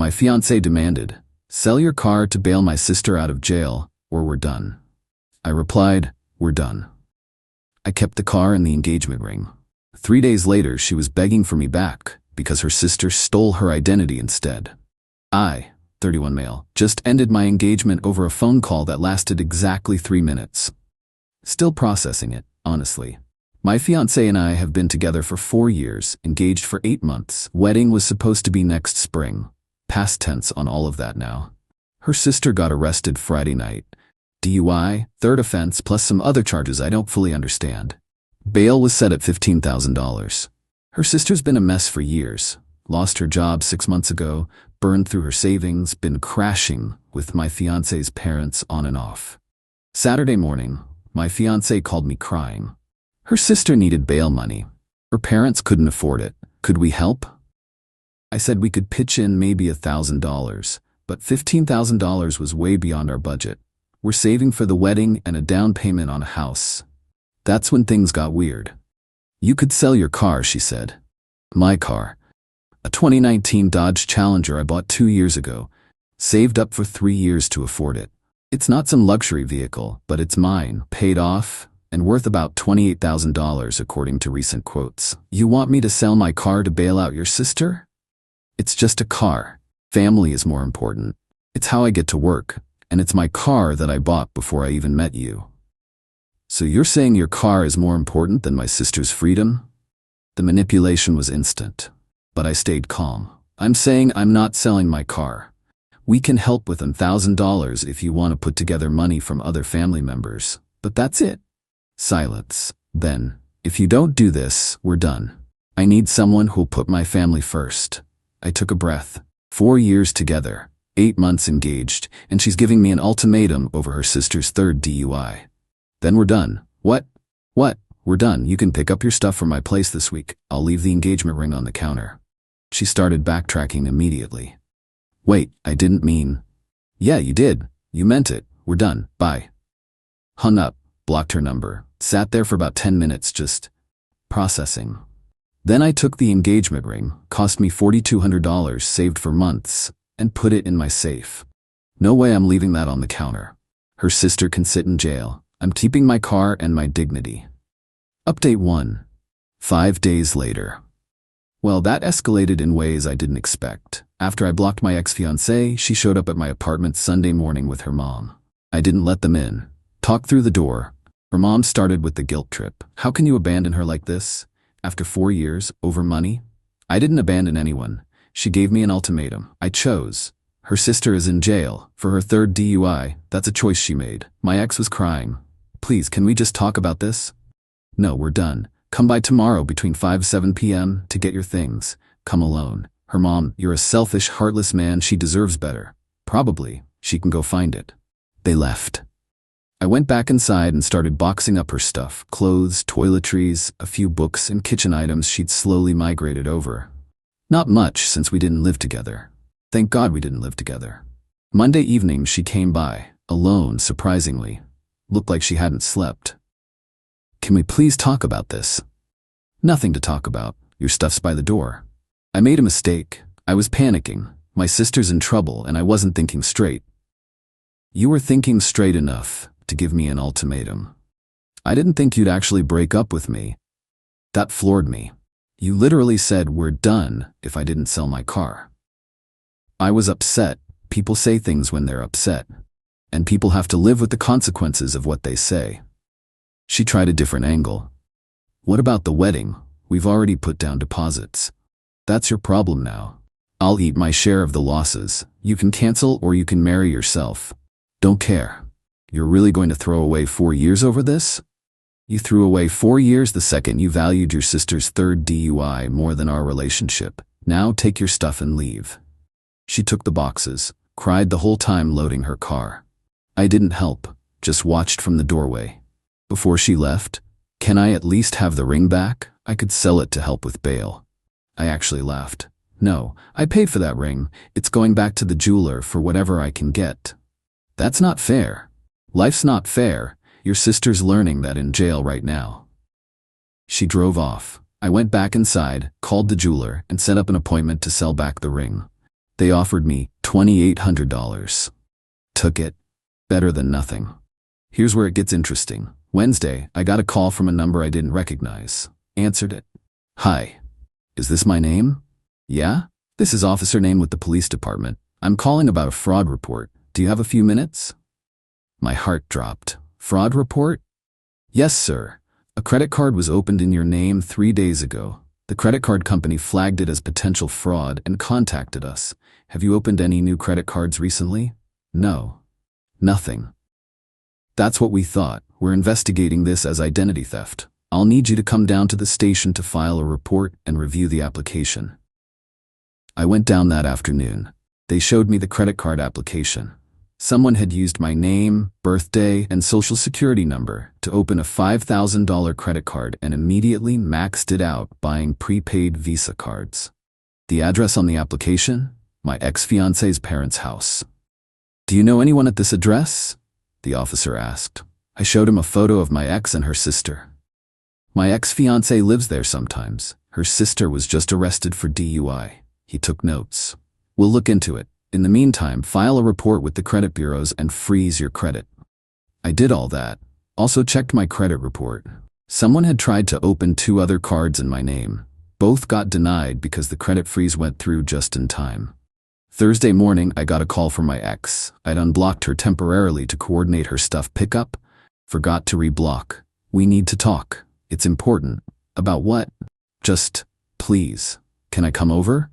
My fiancé demanded, "Sell your car to bail my sister out of jail, or we're done." I replied, "We're done." I kept the car and the engagement ring. 3 days later, she was begging for me back because her sister stole her identity instead. I, 31 male, just ended my engagement over a phone call that lasted exactly 3 minutes. Still processing it, honestly. My fiancé and I have been together for 4 years, engaged for 8 months. Wedding was supposed to be next spring. Past tense on all of that now. Her sister got arrested Friday night. DUI, third offense, plus some other charges I don't fully understand. Bail was set at $15,000. Her sister's been a mess for years. Lost her job 6 months ago, burned through her savings, been crashing with my fiancé's parents on and off. Saturday morning, my fiancé called me crying. Her sister needed bail money. Her parents couldn't afford it. Could we help? I said we could pitch in maybe $1,000, but $15,000 was way beyond our budget. We're saving for the wedding and a down payment on a house. That's when things got weird. "You could sell your car," she said. My car. A 2019 Dodge Challenger I bought 2 years ago. Saved up for 3 years to afford it. It's not some luxury vehicle, but it's mine, paid off, and worth about $28,000 according to recent quotes. "You want me to sell my car to bail out your sister?" It's just a car. Family is more important. It's how I get to work, and it's my car that I bought before I even met you. "So you're saying your car is more important than my sister's freedom?" The manipulation was instant, but I stayed calm. "I'm saying I'm not selling my car. We can help with $1,000 if you want to put together money from other family members, but that's it." Silence. Then, "If you don't do this, we're done. I need someone who'll put my family first." I took a breath. 4 years together, 8 months engaged, and she's giving me an ultimatum over her sister's third DUI. "Then we're done." What? "We're done. You can pick up your stuff from my place this week. I'll leave the engagement ring on the counter." She started backtracking immediately. "Wait, I didn't mean..." "Yeah, you did. You meant it. We're done. Bye." Hung up, blocked her number, sat there for about 10 minutes just processing. Then I took the engagement ring, cost me $4,200 saved for months, and put it in my safe. No way I'm leaving that on the counter. Her sister can sit in jail. I'm keeping my car and my dignity. Update 1. 5 days later. Well, that escalated in ways I didn't expect. After I blocked my ex-fiancée, she showed up at my apartment Sunday morning with her mom. I didn't let them in. Talked through the door. Her mom started with the guilt trip. "How can you abandon her like this? After 4 years, over money?" I didn't abandon anyone. She gave me an ultimatum. I chose. Her sister is in jail for her third DUI. That's a choice she made. My ex was crying. "Please, can we just talk about this?" "No, we're done. Come by tomorrow between 5-7 p.m. to get your things. Come alone." Her mom, "You're a selfish, heartless man. She deserves better." "Probably. She can go find it." They left. I went back inside and started boxing up her stuff. Clothes, toiletries, a few books and kitchen items she'd slowly migrated over. Not much since we didn't live together. Thank God we didn't live together. Monday evening she came by, alone surprisingly. Looked like she hadn't slept. "Can we please talk about this?" "Nothing to talk about. Your stuff's by the door." I made a mistake. I was panicking. My sister's in trouble and I wasn't thinking straight. "You were thinking straight enough to give me an ultimatum. I didn't think you'd actually break up with me." That floored me. "You literally said we're done if I didn't sell my car." I was upset. People say things when they're upset, and people have to live with the consequences of what they say. She tried a different angle. "What about the wedding? We've already put down deposits." "That's your problem now. I'll eat my share of the losses. You can cancel or you can marry yourself. Don't care." "You're really going to throw away 4 years over this?" "You threw away 4 years the second you valued your sister's third DUI more than our relationship. Now take your stuff and leave." She took the boxes, cried the whole time loading her car. I didn't help, just watched from the doorway. Before she left, "Can I at least have the ring back? I could sell it to help with bail." I actually laughed. "No, I paid for that ring. It's going back to the jeweler for whatever I can get." "That's not fair." "Life's not fair. Your sister's learning that in jail right now." She drove off. I went back inside, called the jeweler, and set up an appointment to sell back the ring. They offered me $2,800. Took it. Better than nothing. Here's where it gets interesting. Wednesday, I got a call from a number I didn't recognize. Answered it. Hi. Is this my name? Yeah? This is officer name with the police department. I'm calling about a fraud report. Do you have a few minutes? My heart dropped. Fraud report? Yes, sir. A credit card was opened in your name 3 days ago. The credit card company flagged it as potential fraud and contacted us. Have you opened any new credit cards recently? No. Nothing. That's what we thought. We're investigating this as identity theft. I'll need you to come down to the station to file a report and review the application. I went down that afternoon. They showed me the credit card application. Someone had used my name, birthday, and social security number to open a $5,000 credit card and immediately maxed it out buying prepaid Visa cards. The address on the application? My ex-fiancée's parents' house. Do you know anyone at this address? The officer asked. I showed him a photo of my ex and her sister. My ex-fiancée lives there sometimes. Her sister was just arrested for DUI. He took notes. We'll look into it. In the meantime, file a report with the credit bureaus and freeze your credit. I did all that. Also checked my credit report. Someone had tried to open 2 other cards in my name. Both got denied because the credit freeze went through just in time. Thursday morning, I got a call from my ex. I'd unblocked her temporarily to coordinate her stuff pickup. Forgot to reblock. We need to talk. It's important. About what? Just, please. Can I come over?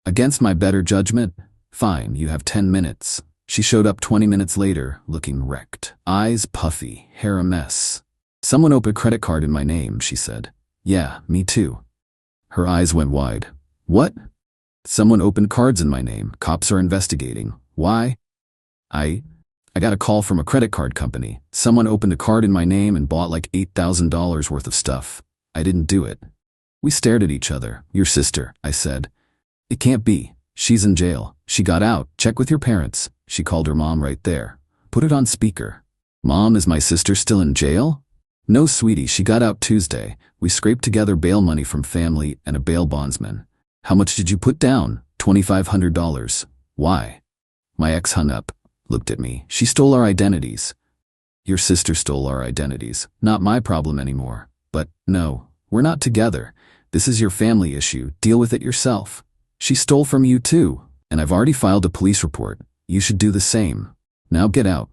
Against my better judgment? Fine, you have 10 minutes. She showed up 20 minutes later, looking wrecked. Eyes puffy, hair a mess. Someone opened a credit card in my name, she said. Yeah, me too. Her eyes went wide. What? Someone opened cards in my name. Cops are investigating. Why? I got a call from a credit card company. Someone opened a card in my name and bought like $8,000 worth of stuff. I didn't do it. We stared at each other. Your sister, I said. It can't be. She's in jail. She got out. Check with your parents. She called her mom right there. Put it on speaker. Mom, is my sister still in jail? No, sweetie, she got out Tuesday. We scraped together bail money from family and a bail bondsman. How much did you put down? $2,500. Why? My ex hung up, looked at me. She stole our identities. Your sister stole our identities. Not my problem anymore. But, no, we're not together. This is your family issue. Deal with it yourself. She stole from you too, and I've already filed a police report. You should do the same. Now get out.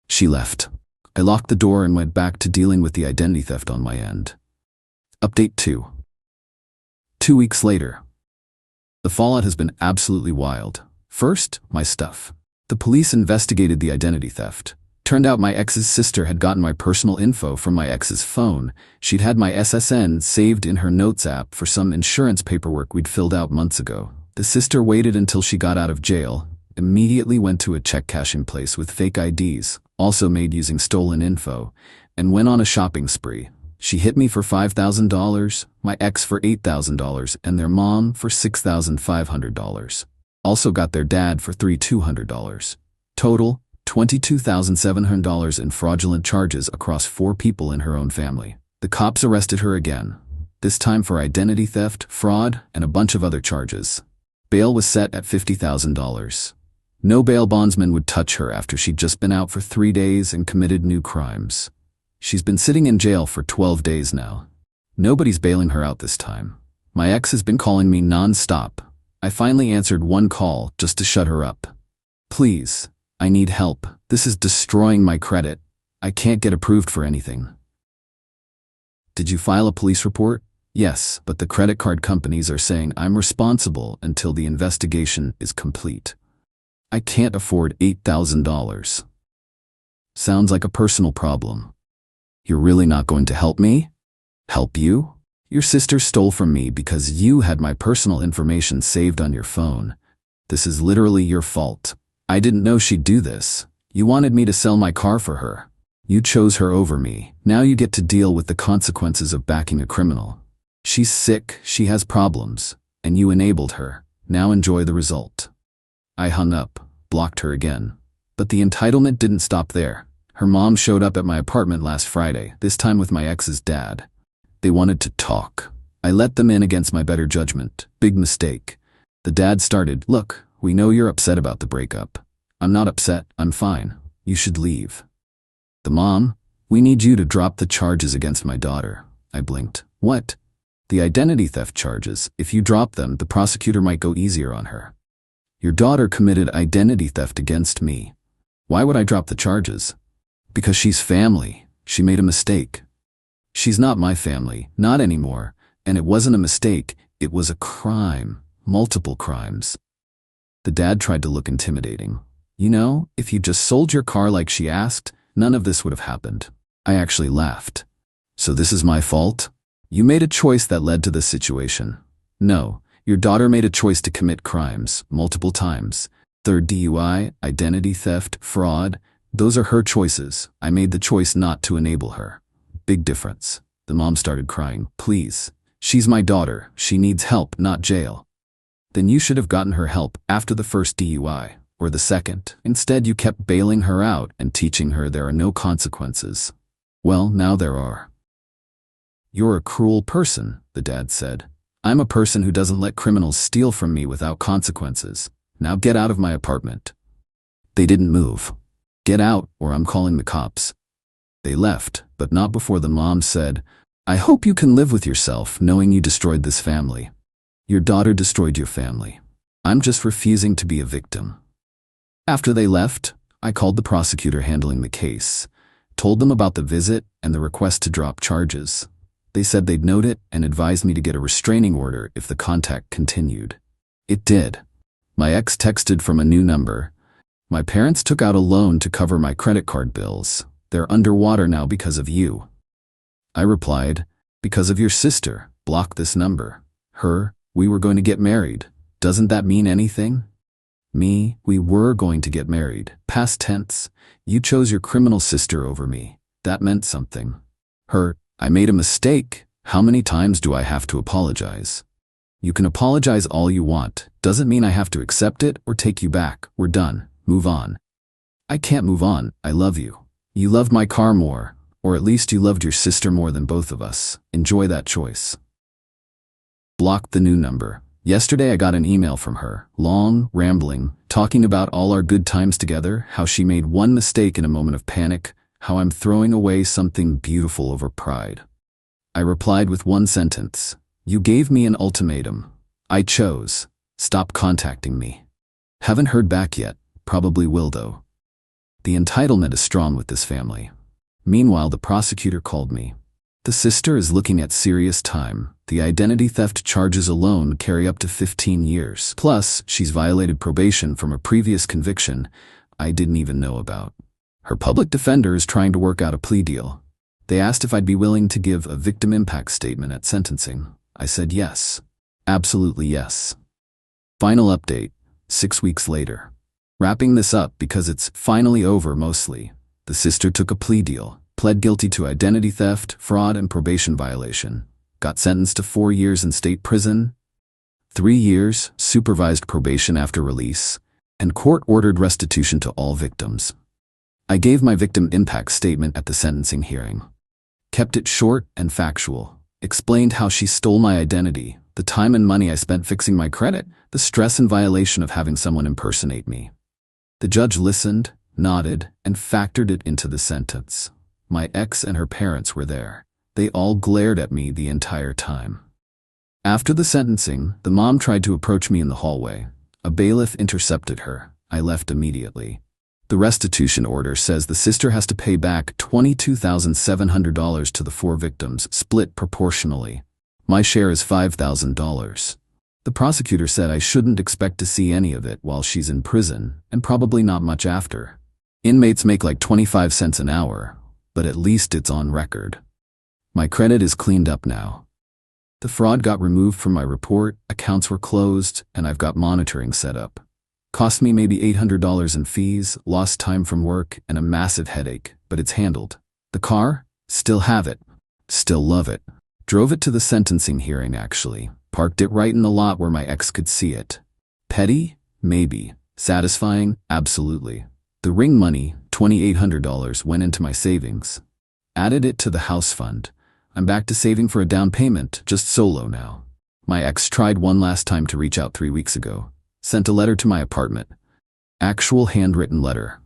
She left. I locked the door and went back to dealing with the identity theft on my end. Update 2. 2 weeks later. The fallout has been absolutely wild. First, my stuff. The police investigated the identity theft. Turned out my ex's sister had gotten my personal info from my ex's phone. She'd had my SSN saved in her notes app for some insurance paperwork we'd filled out months ago. The sister waited until she got out of jail, immediately went to a check cashing place with fake IDs, also made using stolen info, and went on a shopping spree. She hit me for $5,000, my ex for $8,000, and their mom for $6,500. Also got their dad for $3,200. Total, $22,700 in fraudulent charges across 4 people in her own family. The cops arrested her again, this time for identity theft, fraud, and a bunch of other charges. Bail was set at $50,000. No bail bondsman would touch her after she'd just been out for 3 days and committed new crimes. She's been sitting in jail for 12 days now. Nobody's bailing her out this time. My ex has been calling me non-stop. I finally answered one call just to shut her up. Please, I need help. This is destroying my credit. I can't get approved for anything. Did you file a police report? Yes, but the credit card companies are saying I'm responsible until the investigation is complete. I can't afford $8,000. Sounds like a personal problem. You're really not going to help me? Help you? Your sister stole from me because you had my personal information saved on your phone. This is literally your fault. I didn't know she'd do this. You wanted me to sell my car for her. You chose her over me. Now you get to deal with the consequences of backing a criminal. She's sick, she has problems, and you enabled her. Now enjoy the result. I hung up, blocked her again. But the entitlement didn't stop there. Her mom showed up at my apartment last Friday, this time with my ex's dad. They wanted to talk. I let them in against my better judgment. Big mistake. The dad started, "Look, We know you're upset about the breakup. I'm not upset, I'm fine. You should leave. The mom, we need you to drop the charges against my daughter. I blinked. What? The identity theft charges. If you drop them, the prosecutor might go easier on her. Your daughter committed identity theft against me. Why would I drop the charges? Because she's family. She made a mistake. She's not my family, not anymore. And it wasn't a mistake, it was a crime. Multiple crimes. The dad tried to look intimidating. You know, if you just sold your car like she asked, none of this would have happened. I actually laughed. So this is my fault? You made a choice that led to this situation. No, your daughter made a choice to commit crimes, multiple times. Third DUI, identity theft, fraud. Those are her choices. I made the choice not to enable her. Big difference. The mom started crying. Please. She's my daughter. She needs help, not jail. Then you should have gotten her help after the first DUI, or the second. Instead, you kept bailing her out and teaching her there are no consequences. Well, now there are. You're a cruel person, the dad said. I'm a person who doesn't let criminals steal from me without consequences. Now get out of my apartment. They didn't move. Get out, or I'm calling the cops. They left, but not before the mom said, I hope you can live with yourself knowing you destroyed this family. Your daughter destroyed your family. I'm just refusing to be a victim. After they left, I called the prosecutor handling the case, told them about the visit and the request to drop charges. They said they'd note it and advised me to get a restraining order if the contact continued. It did. My ex texted from a new number. My parents took out a loan to cover my credit card bills. They're underwater now because of you. I replied, because of your sister. Block this number. Her, we were going to get married. Doesn't that mean anything? Me, we were going to get married. Past tense. You chose your criminal sister over me. That meant something. Her, I made a mistake. How many times do I have to apologize? You can apologize all you want. Doesn't mean I have to accept it or take you back. We're done. Move on. I can't move on. I love you. You loved my car more, or at least you loved your sister more than both of us. Enjoy that choice. Blocked the new number. Yesterday I got an email from her, long, rambling, talking about all our good times together, how she made one mistake in a moment of panic, how I'm throwing away something beautiful over pride. I replied with one sentence. You gave me an ultimatum. I chose. Stop contacting me. Haven't heard back yet. Probably will though. The entitlement is strong with this family. Meanwhile, the prosecutor called me. The sister is looking at serious time. The identity theft charges alone carry up to 15 years. Plus, she's violated probation from a previous conviction I didn't even know about. Her public defender is trying to work out a plea deal. They asked if I'd be willing to give a victim impact statement at sentencing. I said yes. Absolutely yes. Final update, 6 weeks later. Wrapping this up because it's finally over mostly. The sister took a plea deal, pled guilty to identity theft, fraud, and probation violation. Got sentenced to 4 years in state prison, 3 years supervised probation after release, and court-ordered restitution to all victims. I gave my victim impact statement at the sentencing hearing. Kept it short and factual. Explained how she stole my identity, the time and money I spent fixing my credit, the stress and violation of having someone impersonate me. The judge listened, nodded, and factored it into the sentence. My ex and her parents were there. They all glared at me the entire time. After the sentencing, the mom tried to approach me in the hallway. A bailiff intercepted her. I left immediately. The restitution order says the sister has to pay back $22,700 to the 4 victims, split proportionally. My share is $5,000. The prosecutor said I shouldn't expect to see any of it while she's in prison, and probably not much after. Inmates make like 25 cents an hour, but at least it's on record. My credit is cleaned up now. The fraud got removed from my report, accounts were closed, and I've got monitoring set up. Cost me maybe $800 in fees, lost time from work, and a massive headache, but it's handled. The car? Still have it. Still love it. Drove it to the sentencing hearing actually. Parked it right in the lot where my ex could see it. Petty? Maybe. Satisfying? Absolutely. The ring money, $2,800, went into my savings. Added it to the house fund. I'm back to saving for a down payment, just solo now. My ex tried one last time to reach out 3 weeks ago. Sent a letter to my apartment. Actual handwritten letter.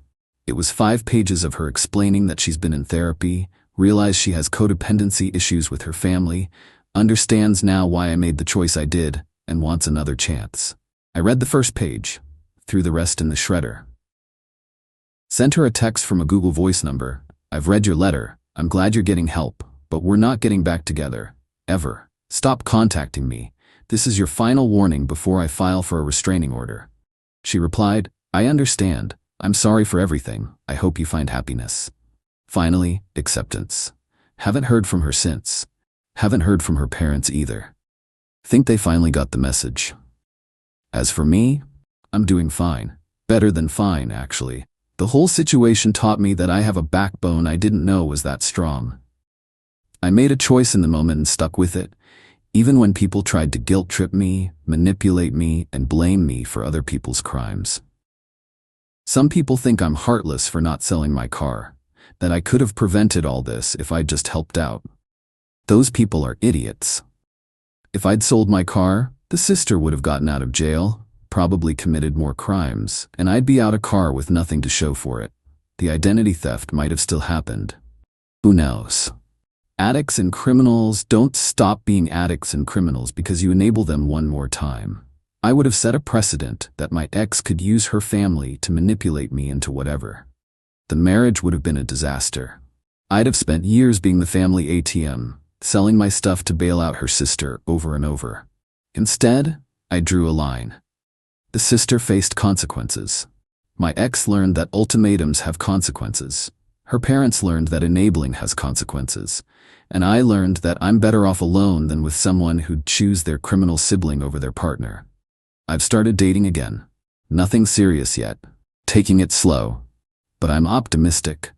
It was 5 pages of her explaining that she's been in therapy, realized she has codependency issues with her family, understands now why I made the choice I did, and wants another chance. I read the first page, threw the rest in the shredder. Sent her a text from a Google Voice number. I've read your letter. I'm glad you're getting help, but we're not getting back together. Ever. Stop contacting me. This is your final warning before I file for a restraining order. She replied, I understand. I'm sorry for everything. I hope you find happiness. Finally, acceptance. Haven't heard from her since. Haven't heard from her parents either. Think they finally got the message. As for me, I'm doing fine. Better than fine, actually. The whole situation taught me that I have a backbone I didn't know was that strong. I made a choice in the moment and stuck with it, even when people tried to guilt-trip me, manipulate me, and blame me for other people's crimes. Some people think I'm heartless for not selling my car, that I could have prevented all this if I'd just helped out. Those people are idiots. If I'd sold my car, the sister would have gotten out of jail, probably committed more crimes, and I'd be out a car with nothing to show for it. The identity theft might have still happened. Who knows? Addicts and criminals don't stop being addicts and criminals because you enable them one more time. I would have set a precedent that my ex could use her family to manipulate me into whatever. The marriage would have been a disaster. I'd have spent years being the family ATM, selling my stuff to bail out her sister over and over. Instead, I drew a line. The sister faced consequences. My ex learned that ultimatums have consequences. Her parents learned that enabling has consequences. And I learned that I'm better off alone than with someone who'd choose their criminal sibling over their partner. I've started dating again. Nothing serious yet. Taking it slow. But I'm optimistic.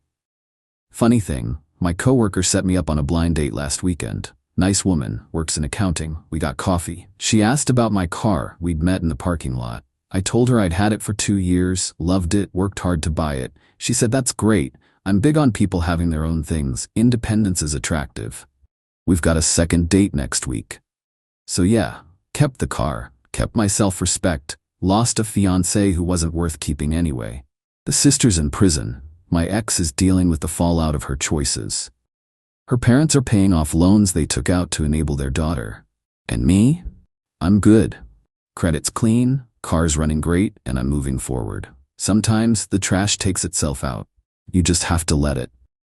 Funny thing, my coworker set me up on a blind date last weekend. Nice woman, works in accounting. We got coffee. She asked about my car. We'd met in the parking lot. I told her I'd had it for 2 years, loved it, worked hard to buy it. She said, that's great. I'm big on people having their own things. Independence is attractive. We've got a second date next week. So yeah, kept the car, kept my self-respect, lost a fiancé who wasn't worth keeping anyway. The sister's in prison. My ex is dealing with the fallout of her choices. Her parents are paying off loans they took out to enable their daughter. And me? I'm good. Credit's clean, car's running great, and I'm moving forward. Sometimes the trash takes itself out. You just have to let it.